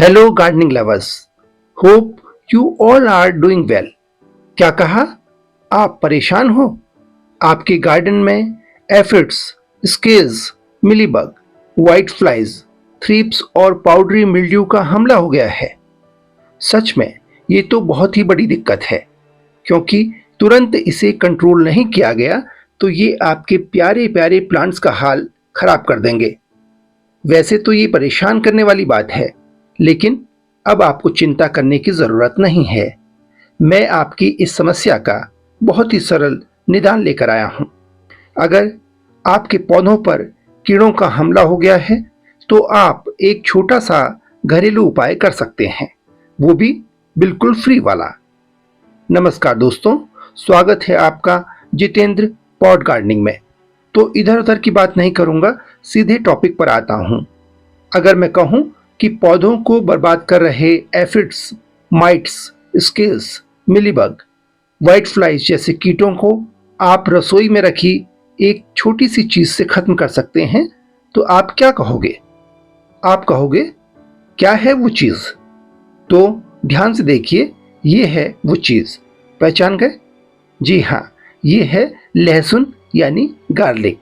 Hello gardening lovers, hope you all are doing well. क्या कहा? आप परेशान हो? आपके गार्डन में aphids, scales, mealybug, white flies, thrips और पाउडरी मिल्ड्यू का हमला हो गया है। सच में ये तो बहुत ही बड़ी दिक्कत है, क्योंकि तुरंत इसे कंट्रोल नहीं किया गया तो ये आपके प्यारे प्यारे प्लांट्स का हाल खराब कर देंगे। वैसे तो ये परेशान करने वाली बात है, लेकिन अब आपको चिंता करने की जरूरत नहीं है। मैं आपकी इस समस्या का बहुत ही सरल निदान लेकर आया हूं। अगर आपके पौधों पर कीड़ों का हमला हो गया है तो आप एक छोटा सा घरेलू उपाय कर सकते हैं, वो भी बिल्कुल फ्री वाला। नमस्कार दोस्तों, स्वागत है आपका जितेंद्र पॉट गार्डनिंग में। तो इधर उधर की बात नहीं करूंगा, सीधे टॉपिक पर आता हूं। अगर मैं कहूं कि पौधों को बर्बाद कर रहे aphids, mites, scales, mealybug, white flies जैसे कीटों को आप रसोई में रखी एक छोटी सी चीज से खत्म कर सकते हैं, तो आप क्या कहोगे? आप कहोगे क्या है वो चीज? तो ध्यान से देखिए, ये है वो चीज। पहचान गए? जी हाँ, ये है लहसुन यानी गार्लिक।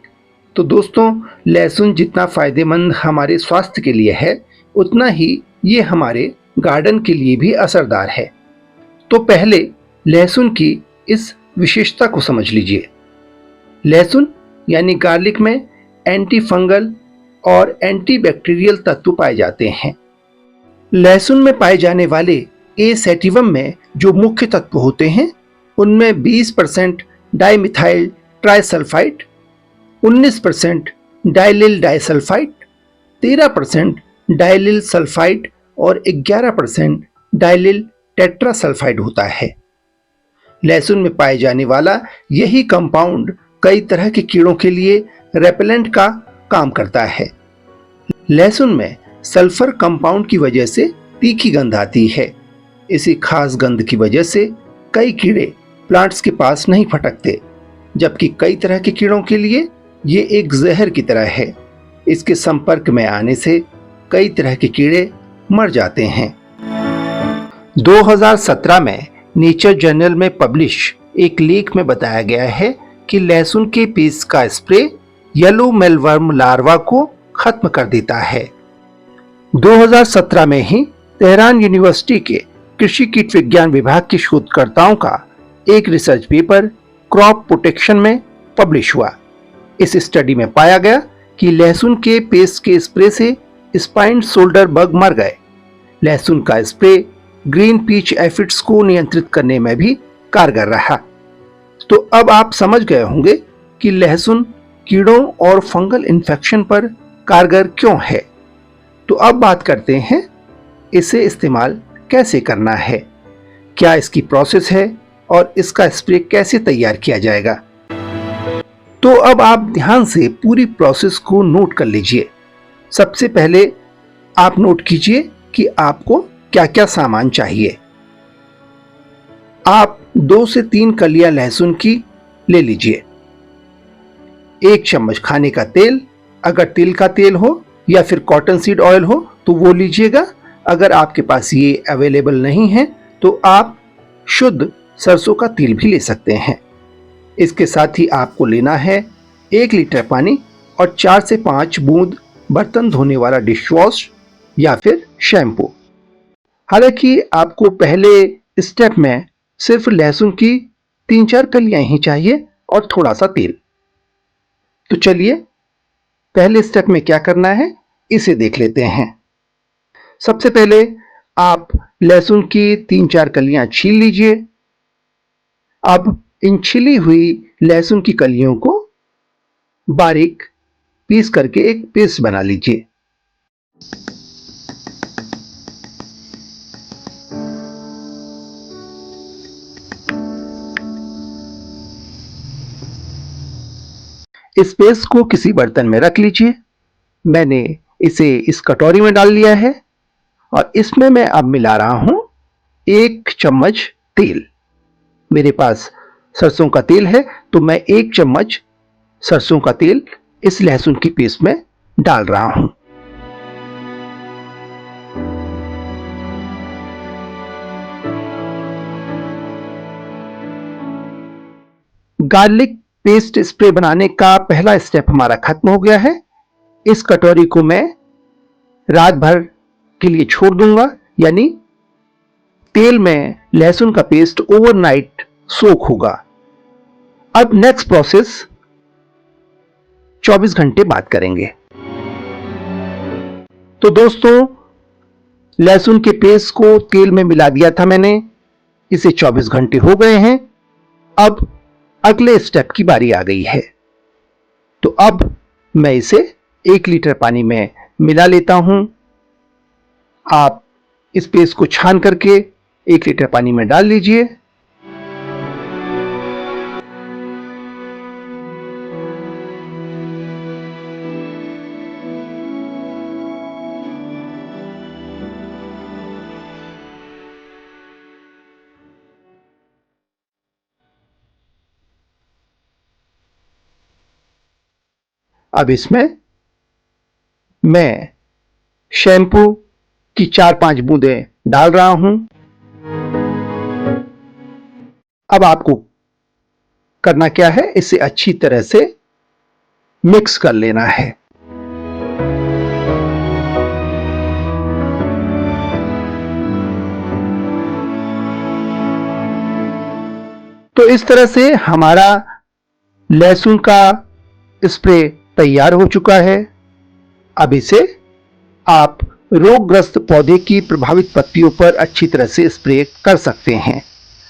तो दोस्तों, लहसुन जितना फायदेमंद हमारे स्वास्थ्य के लिए है, उतना ही ये हमारे गार्डन के लिए भी असरदार है। तो पहले लहसुन की इस विशेषता को समझ लीजिए। लहसुन यानी गार्लिक में एंटी फंगल और एंटी बैक्टीरियल तत्व पाए जाते हैं। लहसुन में पाए जाने वाले ए सैटिवम में जो मुख्य तत्व होते हैं, उनमें 20% डाइमिथाइल ट्राइसल्फाइड, 19% डाइलिल डाइसल्फाइड, 13% डाइलिल सल्फाइड और 11% डाइलिल टेट्रासल्फाइड होता है। लहसुन में पाए जाने वाला यही कंपाउंड कई तरह के कीड़ों के लिए रेपेलेंट का काम करता है। लहसुन में सल्फर कंपाउंड की वजह से तीखी गंध आती है। इसी खास गंध की वजह से कई कीड़े प्लांट्स के पास नहीं फटकते, जबकि कई तरह के कीड़ों के लिए ये एक जहर की तरह है। इसके संपर्क में आने से कई तरह के कीड़े मर जाते हैं। 2017 में नेचर जर्नल में पब्लिश एक लेख में बताया गया है कि लहसुन के पेस्ट का स्प्रे येलो मेलवर्म लार्वा को खत्म कर देता है। 2017 में ही तेहरान यूनिवर्सिटी के कृषि कीट विज्ञान विभाग के शोधकर्ताओं का एक रिसर्च पेपर क्रॉप प्रोटेक्शन में पब्लिश हुआ। इस स्टडी में पाया गया कि लहसुन के पेस्ट के स्प्रे से स्पाइन शोल्डर बग मर गए। लहसुन का स्प्रे ग्रीन पीच एफिड्स को नियंत्रित करने में भी कारगर रहा। तो अब आप समझ गए होंगे कि लहसुन कीड़ों और फंगल इन्फेक्शन पर कारगर क्यों है। तो अब बात करते हैं इसे इस्तेमाल कैसे करना है, क्या इसकी प्रोसेस है और इसका स्प्रे कैसे तैयार किया जाएगा। तो अब आप ध्यान से पूरी प्रोसेस को नोट कर लीजिए। सबसे पहले आप नोट कीजिए कि आपको क्या क्या सामान चाहिए। आप 2 से 3 कलियां लहसुन की ले लीजिए। 1 चम्मच खाने का तेल, अगर तिल का तेल हो या फिर कॉटन सीड ऑयल हो तो वो लीजिएगा। अगर आपके पास ये अवेलेबल नहीं है तो आप शुद्ध सरसों का तेल भी ले सकते हैं। इसके साथ ही आपको लेना है 1 लीटर पानी और 4 से 5 बूंद बर्तन धोने वाला डिश वॉश या फिर शैम्पू। हालांकि आपको पहले स्टेप में सिर्फ लहसुन की 3-4 कलियां ही चाहिए और थोड़ा सा तेल। तो चलिए पहले स्टेप में क्या करना है इसे देख लेते हैं। सबसे पहले आप लहसुन की 3-4 कलियां छील लीजिए। अब इन छिली हुई लहसुन की कलियों को बारीक पीस करके एक पेस्ट बना लीजिए। इस पेस्ट को किसी बर्तन में रख लीजिए। मैंने इसे इस कटोरी में डाल लिया है और इसमें मैं अब मिला रहा हूं 1 चम्मच तेल। मेरे पास सरसों का तेल है तो मैं 1 चम्मच सरसों का तेल इस लहसुन की पेस्ट में डाल रहा हूं। गार्लिक पेस्ट स्प्रे बनाने का पहला स्टेप हमारा खत्म हो गया है। इस कटोरी को मैं रात भर के लिए छोड़ दूंगा, यानी तेल में लहसुन का पेस्ट ओवरनाइट सोक होगा। अब नेक्स्ट प्रोसेस 24 घंटे बाद करेंगे। तो दोस्तों, लहसुन के पेस्ट को तेल में मिला दिया था मैंने, इसे 24 घंटे हो गए हैं। अब अगले स्टेप की बारी आ गई है। तो अब मैं इसे 1 लीटर पानी में मिला लेता हूं। आप इस पेस्ट को छान करके 1 लीटर पानी में डाल लीजिए। अब इसमें मैं शैम्पू की 4-5 बूंदें डाल रहा हूं। अब आपको करना क्या है, इसे अच्छी तरह से मिक्स कर लेना है। तो इस तरह से हमारा लहसुन का स्प्रे तैयार हो चुका है। अब इसे आप रोगग्रस्त पौधे की प्रभावित पत्तियों पर अच्छी तरह से स्प्रे कर सकते हैं।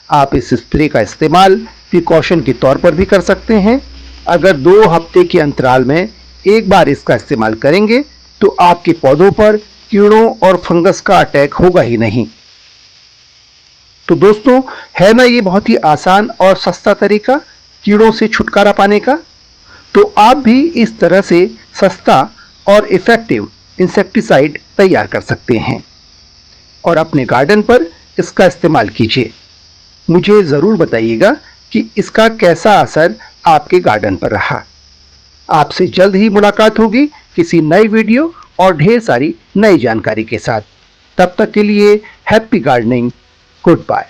आप इस स्प्रे का इस्तेमाल प्रिकॉशन के तौर पर भी कर सकते हैं। अगर 2 हफ्ते के अंतराल में एक बार इसका इस्तेमाल करेंगे तो आपके पौधों पर कीड़ों और फंगस का अटैक होगा ही नहीं। तो दोस्तों, है ना ये बहुत ही आसान और सस्ता तरीका कीड़ों से छुटकारा पाने का। तो आप भी इस तरह से सस्ता और इफेक्टिव इंसेक्टिसाइड तैयार कर सकते हैं और अपने गार्डन पर इसका इस्तेमाल कीजिए। मुझे ज़रूर बताइएगा कि इसका कैसा असर आपके गार्डन पर रहा। आपसे जल्द ही मुलाकात होगी किसी नई वीडियो और ढेर सारी नई जानकारी के साथ। तब तक के लिए हैप्पी गार्डनिंग, गुड बाय।